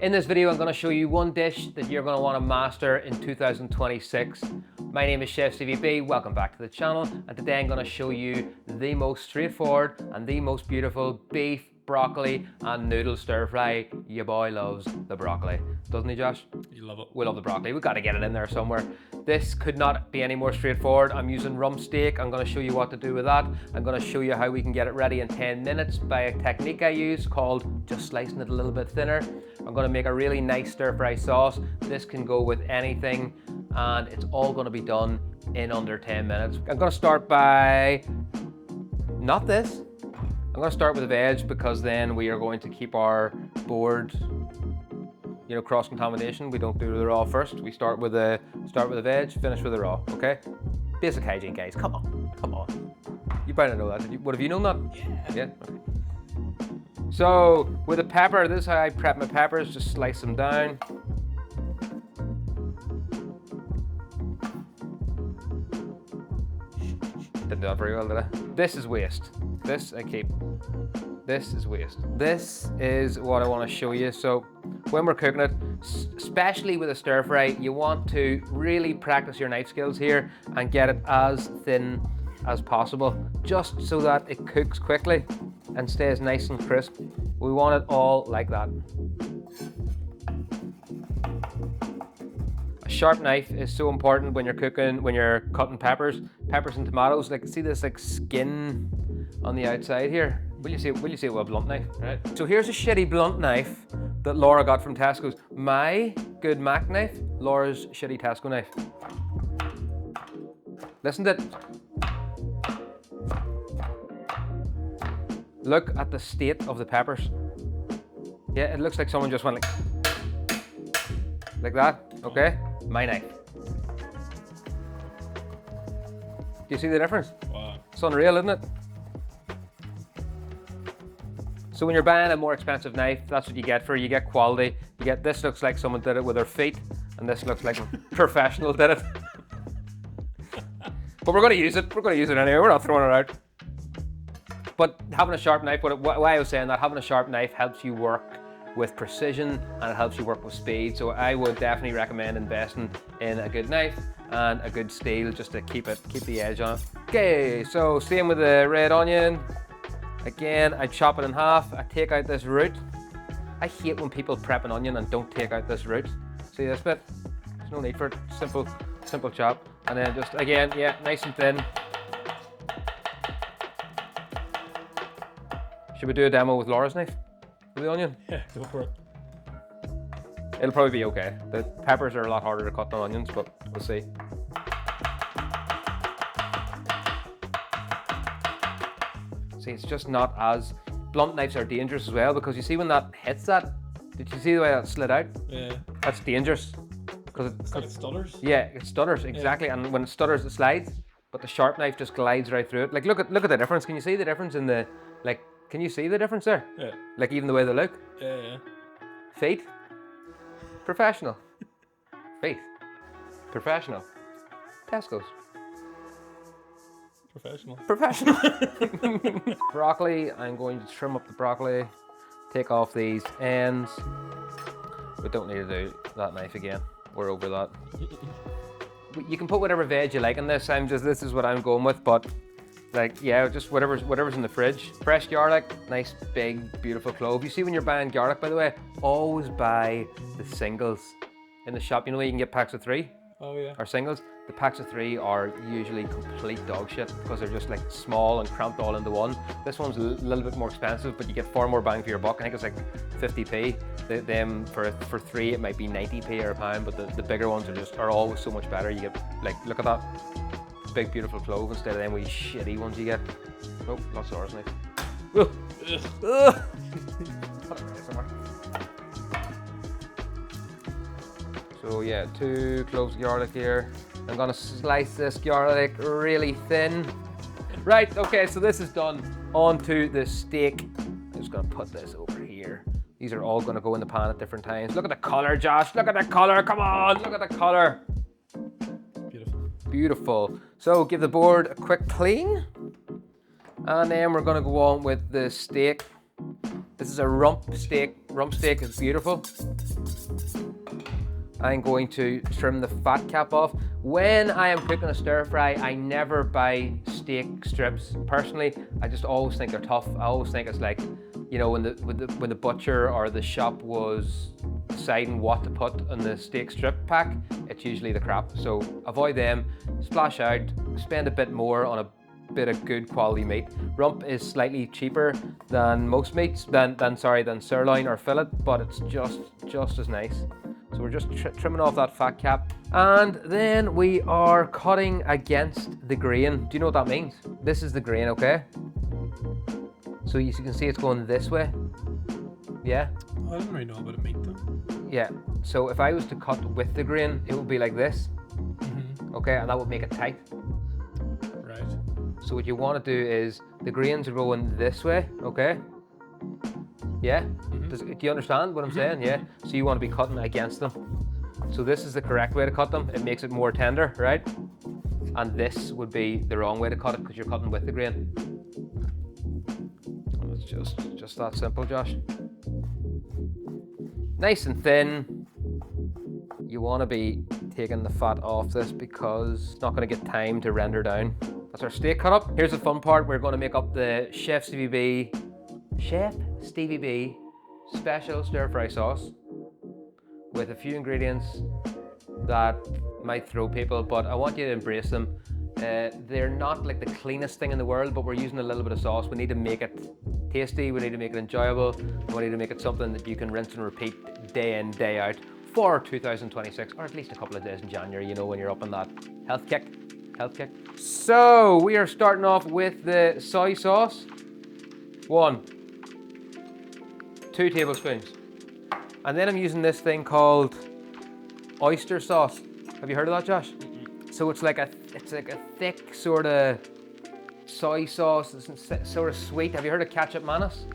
In this video, I'm going to show you one dish that you're going to want to master in 2026. My name is Chef CVB, welcome back to the channel, and today I'm going to show you the most straightforward and the most beautiful beef, broccoli and noodle stir fry. Your boy loves the broccoli, doesn't he, Josh? You love it. We love the broccoli, we've got to get it in there somewhere. This could not be any more straightforward. I'm using rump steak. I'm going to show you what to do with that. I'm going to show you how we can get it ready in 10 minutes by a technique I use called just slicing it a little bit thinner. I'm going to make a really nice stir fry sauce. This can go with anything and it's all going to be done in under 10 minutes. I'm going to start by, not this. I'm going to start with the veg because then we are going to keep our board, you know, cross-contamination. We don't do the raw first. We start with the veg, finish with the raw, okay? Basic hygiene, guys, come on. You better know that. What, have you known that? Yeah? Okay. So, with the pepper, this is how I prep my peppers. Just slice them down. Didn't do that very well, did I? This is waste. This I keep. This is waste. This is what I want to show you. So when we're cooking it, especially with a stir fry, you want to really practice your knife skills here and get it as thin as possible, just so that it cooks quickly and stays nice and crisp. We want it all like that. A sharp knife is so important when you're cooking, when you're cutting peppers and tomatoes. Like, see this like skin on the outside here? Will you see it with a blunt knife, right? So here's a shitty blunt knife that Laura got from Tesco's. My good Mac knife, Laura's shitty Tesco knife. Listen to it. Look at the state of the peppers. Yeah, it looks like someone just went like that, okay? My knife. Do you see the difference? Wow. It's unreal, isn't it? So when you're buying a more expensive knife, that's what you get for it. You get quality. You get, this looks like someone did it with their feet, and this looks like a professional did it. But we're going to use it. We're going to use it anyway. We're not throwing it out. But having a sharp knife, why I was saying that, having a sharp knife helps you work with precision and it helps you work with speed. So I would definitely recommend investing in a good knife and a good steel just to keep the edge on it. Okay, so same with the red onion. Again, I chop it in half. I take out this root. I hate when people prep an onion and don't take out this root. See this bit? There's no need for it. Simple chop. And then just, again, yeah, nice and thin. Should we do a demo with Laura's knife? With the onion? Yeah, go for it. It'll probably be okay. The peppers are a lot harder to cut than onions, but we'll see. See, it's just not as... Blunt knives are dangerous as well because you see when that hits that, did you see the way that slid out? Yeah. That's dangerous. Because It stutters? Yeah, it stutters, exactly. Yeah. And when it stutters, it slides, but the sharp knife just glides right through it. Like, look at the difference. Can you see the difference in the, like, can you see the difference there? Yeah. Like, even the way they look? Yeah. Feet? Professional. Feet? Professional. Tesco's. Professional. Broccoli, I'm going to trim up the broccoli, take off these ends. We don't need to do that knife again. We're over that. You can put whatever veg you like in this. This is what I'm going with, but like, yeah, just whatever's in the fridge. Fresh garlic, nice big beautiful clove. You see when you're buying garlic, by the way, always buy the singles in the shop. You know, you can get packs of 3. Oh yeah. Or singles. The packs of 3 are usually complete dog shit because they're just like small and cramped all into one. This one's a little bit more expensive, but you get far more bang for your buck. I think it's like 50p. Them for 3 it might be 90p or a pound, but the bigger ones are always so much better. You get, like, look at that big beautiful clove instead of them wee shitty ones you get. Oh, lots of ours, knife. Ugh. So yeah, 2 cloves of garlic here. I'm gonna slice this garlic really thin. Right, okay, so this is done. Onto the steak. I'm just gonna put this over here. These are all gonna go in the pan at different times. Look at the color, Josh, look at the color, come on, look at the color. Beautiful. Beautiful. So give the board a quick clean. And then we're gonna go on with the steak. This is a rump steak. rump steak is beautiful. I'm going to trim the fat cap off. When I am cooking a stir fry, I never buy steak strips. Personally, I just always think they're tough. I always think it's like, you know, when the butcher or the shop was deciding what to put on the steak strip pack, it's usually the crap. So avoid them, splash out, spend a bit more on a bit of good quality meat. Rump is slightly cheaper than most meats, than sirloin or fillet, but it's just as nice. So we're just trimming off that fat cap. And then we are cutting against the grain. Do you know what that means? This is the grain, okay? So you can see it's going this way. Yeah? I didn't really know about a meat though. Yeah. So if I was to cut with the grain, it would be like this. Okay, and that would make it tight. Right. So what you want to do is, the grains are going this way, okay? Yeah? Do you understand what I'm saying? Yeah? So you want to be cutting against them. So this is the correct way to cut them. It makes it more tender, right? And this would be the wrong way to cut it because you're cutting with the grain. And it's just that simple, Josh. Nice and thin. You want to be taking the fat off this because it's not going to get time to render down. That's our steak cut up. Here's the fun part. We're going to make up the Chef Stevie B special stir fry sauce with a few ingredients that might throw people, but I want you to embrace them. They're not like the cleanest thing in the world, but we're using a little bit of sauce. We need to make it tasty, we need to make it enjoyable, and we need to make it something that you can rinse and repeat day in, day out for 2026, or at least a couple of days in January, you know, when you're up on that health kick. So we are starting off with the soy sauce. 2 tablespoons. And then I'm using this thing called oyster sauce. Have you heard of that, Josh? So it's like a thick sort of soy sauce. It's sort of sweet. Have you heard of ketchup mayonnaise?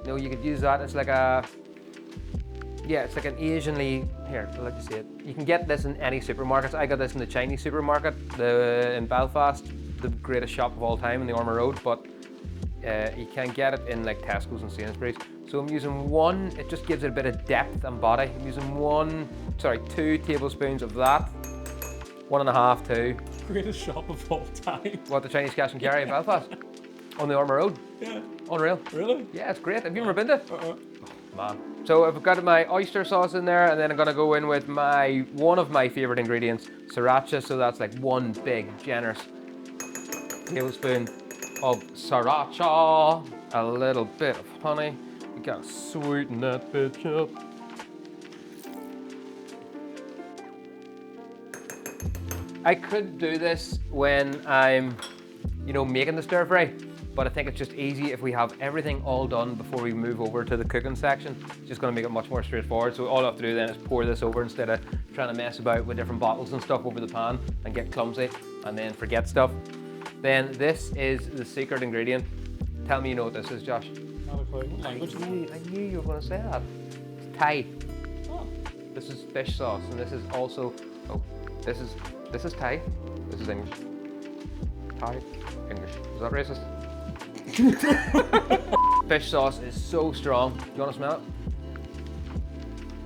No, you could use that. It's like an Asianly, here, I'll let you see it. You can get this in any supermarkets. I got this in the Chinese supermarket in Belfast, the greatest shop of all time in the Ormer Road, but you can get it in like Tesco's and Sainsbury's. So I'm using it just gives it a bit of depth and body. I'm using 2 tablespoons of that. 1.5, 2. Greatest shop of all time. What, the Chinese cash and carry in Belfast? On the Ormer Road? Yeah. Unreal. Really? Yeah, it's great. Have you ever been to? Man. So I've got my oyster sauce in there, and then I'm gonna go in with one of my favorite ingredients, Sriracha. So that's like 1 big, generous tablespoon of Sriracha. A little bit of honey. You gotta sweeten that bitch up. I could do this when I'm, making the stir fry, but I think it's just easy if we have everything all done before we move over to the cooking section. It's just gonna make it much more straightforward. So all I have to do then is pour this over instead of trying to mess about with different bottles and stuff over the pan and get clumsy and then forget stuff. Then this is the secret ingredient. Tell me you know what this is, Josh. Not a clue. What language is it? I knew you were gonna say that. It's Thai. Oh. This is fish sauce, and this is also, this is Thai. This is English. Thai, English. Is that racist? Fish sauce is so strong. Do you want to smell it?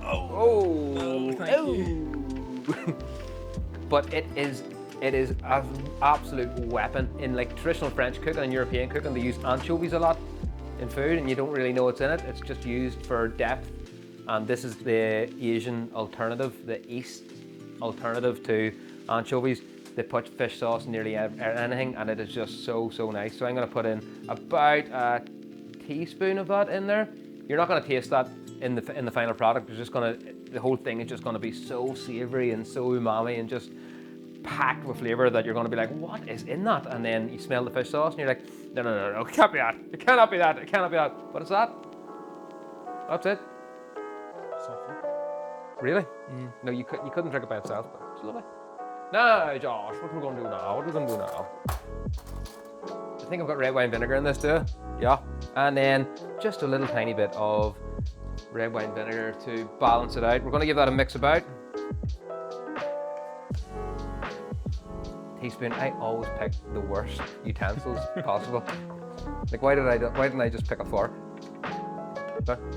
Oh, thank you. But it is an absolute weapon. In like traditional French cooking and European cooking, they use anchovies a lot in food, and you don't really know what's in it. It's just used for depth. And this is the Asian alternative, the East alternative to anchovies. They put fish sauce in nearly anything, and it is just so nice. So I'm going to put in about a teaspoon of that in there. You're not going to taste that in the final product. The whole thing is just going to be so savory and so umami and just packed with flavor that you're going to be like, what is in that? And then you smell the fish sauce and you're like, no, it can't be that. It cannot be that. It cannot be that. What is that? That's it. Something. Really? No, you couldn't drink it by itself, but it's lovely. Now, Josh, what are we going to do now? I think I've got red wine vinegar in this too. Yeah. And then just a little tiny bit of red wine vinegar to balance it out. We're going to give that a mix about. Teaspoon. I always pick the worst utensils possible. Like, why didn't I just pick a fork?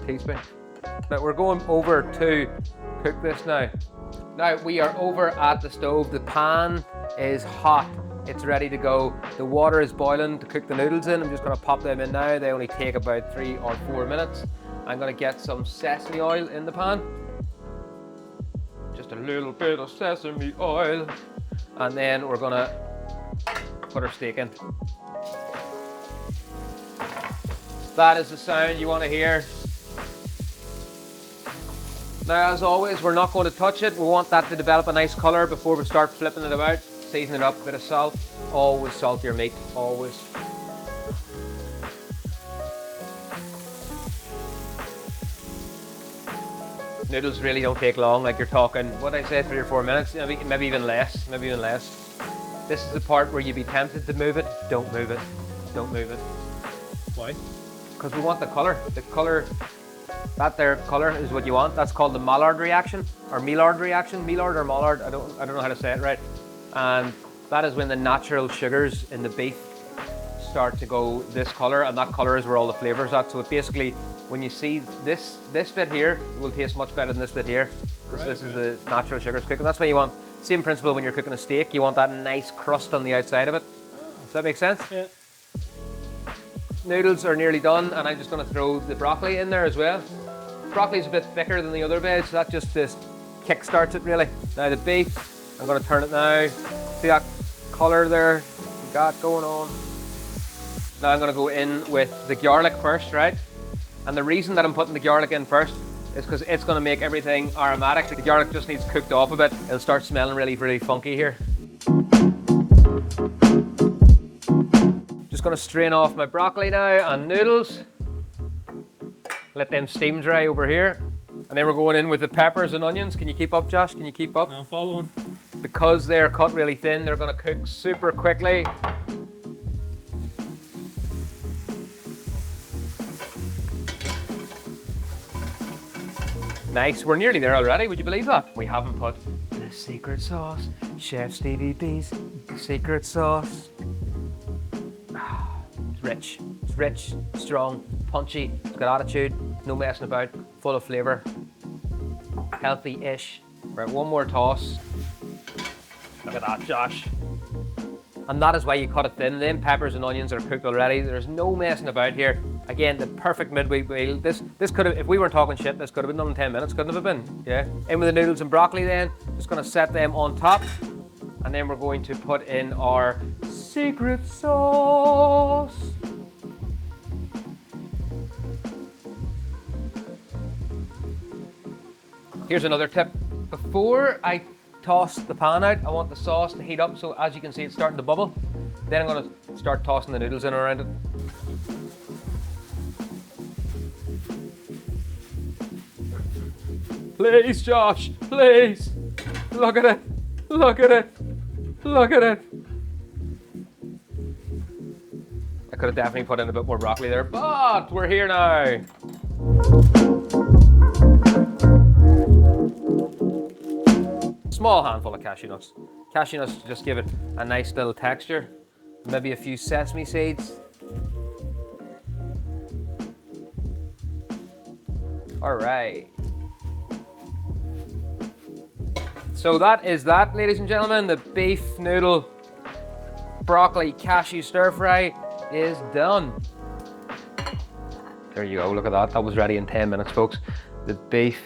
Teaspoon. But we're going over to cook this now. Now we are over at the stove. The pan is hot. It's ready to go. The water is boiling to cook the noodles in. I'm just gonna pop them in now. They only take about 3 or 4 minutes. I'm gonna get some sesame oil in the pan. Just a little bit of sesame oil. And then we're gonna put our steak in. That is the sound you wanna hear. Now, as always, we're not going to touch it. We want that to develop a nice color before we start flipping it about. Season it up, a bit of salt. Always salt your meat, always. Noodles really don't take long, like you're talking, what did I say, 3 or 4 minutes? Maybe even less, This is the part where you'd be tempted to move it. Don't move it, don't move it. Why? Because we want the color. The color, that there color is what you want. That's called the Maillard reaction, or Maillard reaction. Maillard or Maillard, I don't know how to say it right. And that is when the natural sugars in the beef start to go this color, and that color is where all the flavors are. So it basically, when you see this bit here, it will taste much better than this bit here. Because this is the natural sugars cooking. That's why you want, same principle when you're cooking a steak, you want that nice crust on the outside of it. Does that make sense? Yeah. Noodles are nearly done, and I'm just going to throw the broccoli in there as well. Broccoli's a bit thicker than the other veg, so that just kick starts it really. Now the beef, I'm going to turn it now. See that colour there we got going on? Now I'm going to go in with the garlic first, right? And the reason that I'm putting the garlic in first is because it's going to make everything aromatic. The garlic just needs cooked off a bit. It'll start smelling really, really funky here. Just going to strain off my broccoli now and noodles. Let them steam dry over here. And then we're going in with the peppers and onions. Can you keep up, Josh? Can you keep up? I'm following. Because they're cut really thin, they're going to cook super quickly. Nice, we're nearly there already, would you believe that? We haven't put the secret sauce, Chef Stevie B's secret sauce. It's rich, strong, punchy, it's got attitude, no messing about, full of flavour, healthy-ish. Right, one more toss. Look at that, Josh. And that is why you cut it thin. Then peppers and onions are cooked already. There's no messing about here. Again, the perfect midweek meal. This could have, if we weren't talking shit, this could have been done in 10 minutes, couldn't have it been? Yeah. In with the noodles and broccoli then. Just gonna set them on top. And then we're going to put in our secret sauce. Here's another tip. Before I toss the pan out, I want the sauce to heat up, so as you can see it's starting to bubble. Then I'm going to start tossing the noodles in around it. Please, Josh, please. Look at it, look at it, look at it. I could have definitely put in a bit more broccoli there, but we're here now. Small handful of cashew nuts. Cashew nuts to just give it a nice little texture. Maybe a few sesame seeds. All right. So that is that, ladies and gentlemen. The beef noodle broccoli cashew stir fry is done. There you go, look at that. That was ready in 10 minutes, folks. The beef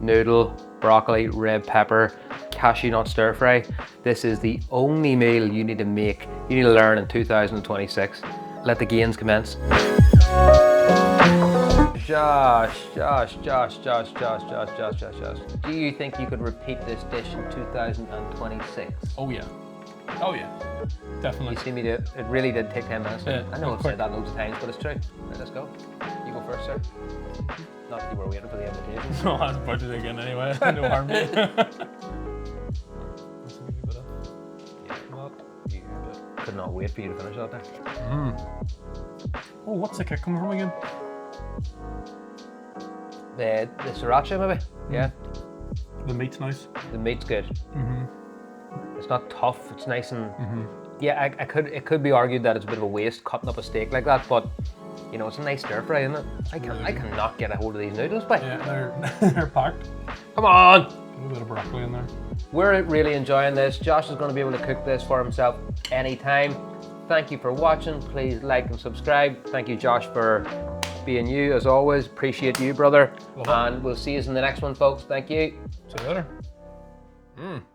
noodle broccoli red pepper cashew nut stir fry. This is the only meal you need to make, you need to learn in 2026. Let the gains commence. Josh. Do you think you could repeat this dish in 2026? Oh yeah. Oh yeah. Definitely. You see me do it. It really did take 10 minutes. Yeah, I know I've said that loads of times, but it's true. Right, let's go. You go first, sir. Not that you were waiting for the invitation. No, I was about to again anyway. No harm. Could not wait for you to finish that there. Oh, what's the kick coming from again? The Sriracha maybe? Yeah. The meat's nice. The meat's good. It's not tough, it's nice and... Yeah, it could be argued that it's a bit of a waste cutting up a steak like that, but You know, it's a nice stir fry, isn't it? I cannot get a hold of these noodles, but Yeah, they're packed. come on! Got a bit of broccoli in there. We're really enjoying this. Josh is going to be able to cook this for himself anytime. Thank you for watching. Please like and subscribe. Thank you, Josh, for being you as always. Appreciate you, brother. Love it. And we'll see you in the next one, folks. Thank you. See you later.